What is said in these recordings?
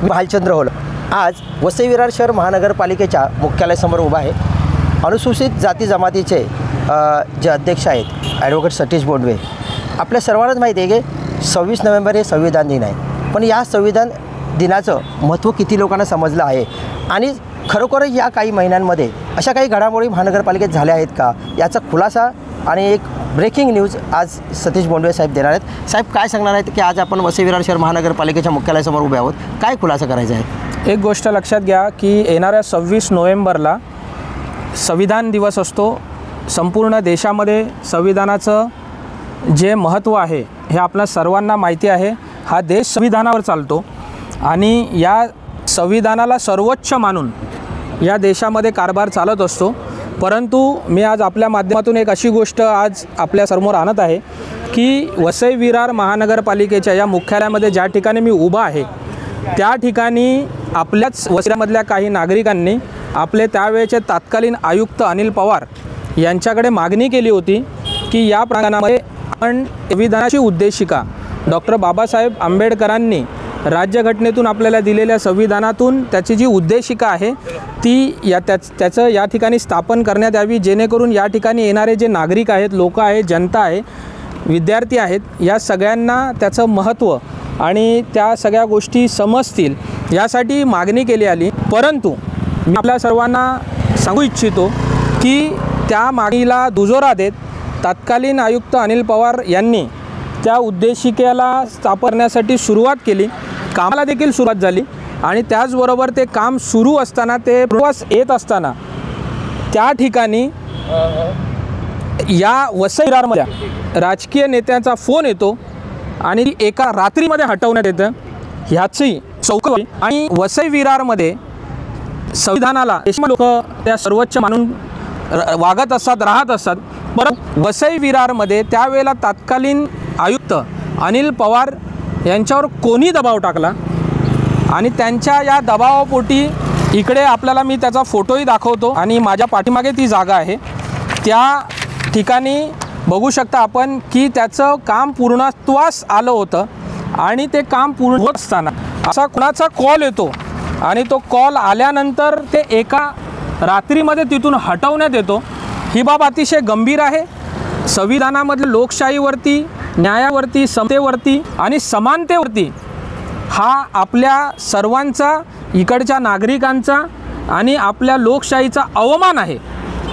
Bhalchandra hole आज वसई विरार शहर महानगरपालिकेच्या मुख्यालयासमोर उभा आहे। अनुसूचित जाती जमातीचे जे अध्यक्ष आहेत ॲडव्होकेट सतीश बोंडवे, आपल्या सर्वांनाच माहिती आहे की 26 नोव्हेंबर हे संविधान दिन आहे, पण या संविधान दिनाचं महत्त्व किती लोकांना समजलं आहे आणि खरोखर या काही महिन्यांमध्ये अशा काही घडामोडी महानगरपालिकेत झाल्या आहेत का, याचा खुलासा आणि एक ब्रेकिंग न्यूज आज सतीश बोंडवे साहेब देणार आहेत। साहेब काय सांगणार आहेत की आज आपण वसई विरार शहर महानगरपालिकेच्या मुख्यालयासमोर उभे आहोत, काय खुलासा करायचा आहे? एक गोष्ट लक्षात घ्या की येणाऱ्या 26 नोव्हेंबरला संविधान दिवस असतो। संपूर्ण देशामध्ये संविधानाचं जे महत्त्व आहे हे आपल्या सर्वांना माहिती आहे। हा देश संविधानावर चालतो आणि या संविधानाला सर्वोच्च मानून या देशामध्ये कारभार चालत असतो। परंतु मी आज आपल्या माध्यमातून एक अशी गोष्ट आज आपल्या समोर आणत आहे की वसई विरार महानगरपालिकेच्या या मुख्यालयामध्ये ज्या ठिकाणी मी उभा आहे त्या ठिकाणी आपल्याच वसईमधल्या काही नागरिकांनी आपले त्यावेळेचे तत्कालीन आयुक्त अनिल पवार यांच्याकडे मागणी केली होती की या प्रांगणामध्ये आपण संविधानाची उद्देशिका डॉक्टर बाबासाहेब आंबेडकरांनी राज्यघटनेतून आपल्याला दिलेल्या संविधानातून त्याची जी उद्देशिका आहे ती त्याचं या ठिकाणी स्थापन करण्यात यावी, जेणेकरून या ठिकाणी येणारे जे नागरिक आहेत, लोक आहेत, जनता आहे, विद्यार्थी आहेत, या सगळ्यांना त्याचं महत्त्व आणि त्या सगळ्या गोष्टी समजतील यासाठी मागणी केली आली। परंतु मी आपल्या सर्वांना सांगू इच्छितो की त्या मागणीला दुजोरा देत तत्कालीन आयुक्त अनिल पवार यांनी त्या उद्देशिकेला स्थापन करण्यासाठी सुरुवात केली, कामाला देखील सुरुवात झाली आणि त्याचबरोबर ते काम सुरू असताना, ते प्रवास येत असताना त्या ठिकाणी या वसई विरारमध्ये राजकीय नेत्यांचा फोन येतो आणि एका रात्रीमध्ये हटवण्यात येतं। ह्याची चौकशी आणि वसई विरारमध्ये संविधानाला लोक त्या सर्वोच्च मानून वागत असतात, राहत असतात। परंतु वसई विरारमध्ये त्यावेळेला तत्कालीन आयुक्त अनिल पवार यांच्यावर कोणी दबाव टाकला आणि त्यांच्या या दबावापोटी इकडे आपल्याला मी त्याचा फोटोही दाखवतो आणि माझ्या पाठीमागे ती जागा आहे, त्या ठिकाणी बघू शकता आपण की त्याचं काम पूर्णत्वास आलं होतं आणि ते काम पूर्ण होत असताना असा कुणाचा कॉल येतो आणि तो कॉल आल्यानंतर ते एका रात्रीमध्ये तिथून हटवण्यात येतो। ही बाब अतिशय गंभीर आहे। संविधानामधल्या लोकशाहीवरती, न्यायावरती, समतेवरती आणि समानतेवरती हा आपल्या सर्वांचा, इकडच्या नागरिकांचा आणि आपल्या लोकशाहीचा अवमान आहे।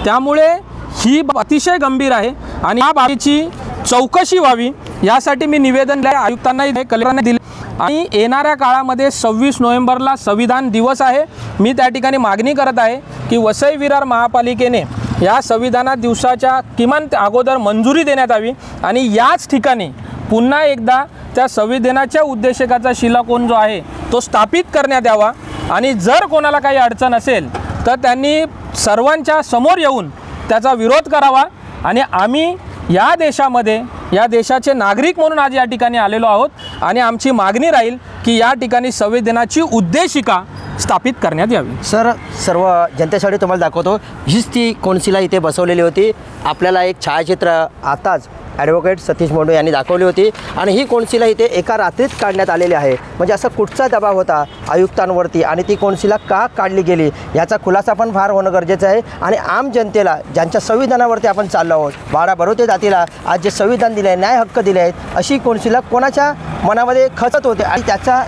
त्यामुळे ही अतिशय गंभीर आहे आणि या बाबीची चौकशी व्हावी यासाठी मी निवेदन आयुक्तांनाही कलेक्टरांना दिले आणि येणाऱ्या काळामध्ये 26 नोव्हेंबरला संविधान दिवस आहे। मी त्या ठिकाणी मागणी करत आहे की वसई विरार महापालिकेने या संविधान दिवसाच्या किमान अगोदर मंजुरी देण्यात यावी आणि याच ठिकाणी पुन्हा एकदा त्या संविधानाच्या उद्देशिकेचा शिलाकोन जो आहे तो स्थापित करण्यात यावा आणि जर कोणाला काही अडचण असेल तर त्यांनी सर्वांच्या समोर येऊन त्याचा विरोध करावा आणि आम्ही या देशामध्ये, या देशाचे नागरिक म्हणून आज या ठिकाणी आलेलो आहोत आणि आमची मागणी राहील की या ठिकाणी संविधानाची उद्देशिका स्थापित करण्यात यावी। सर, सर्व जनतेसाठी तुम्हाला दाखवतो, हीच ती कौन्सिला इथे बसवलेली होती। आपल्याला एक छायाचित्र आताच ॲडव्होकेट सतीश बोंडवे यांनी दाखवली होती आणि ही कौन्सिला इथे एका रात्रीत काढण्यात आलेली आहे। म्हणजे असा कुठचा दबाव होता आयुक्तांवरती आणि ती कौन्सिला का काढली गेली याचा खुलासा पण फार होणं गरजेचं आहे आणि आम जनतेला, ज्यांच्या संविधानावरती आपण चाललो आहोत, 12 बरोते जातीला आज जे संविधान दिले आहे, न्याय हक्क दिले आहेत, अशी कौन्सिला कोणाच्या मनामध्ये खचत होते आणि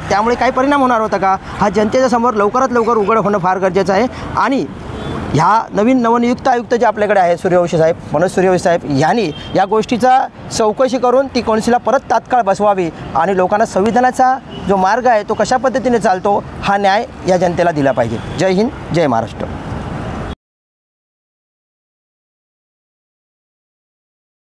त्यामुळे काय परिणाम होणार होता का, हा जनतेच्या समोर लवकरात लवकर उघड होणं फार गरजेचं आहे। आणि ह्या नवनियुक्त आयुक्त जे आपल्याकडे आहे सूर्यवंशी साहेब, मनोज सूर्यवंशी साहेब, यांनी या गोष्टीचा चौकशी करून ती कौन्सिला परत तात्काळ बसवावी आणि लोकांना संविधानाचा जो मार्ग आहे तो कशा पद्धतीने चालतो हा न्याय या जनतेला दिला पाहिजे। जय हिंद, जय महाराष्ट्र।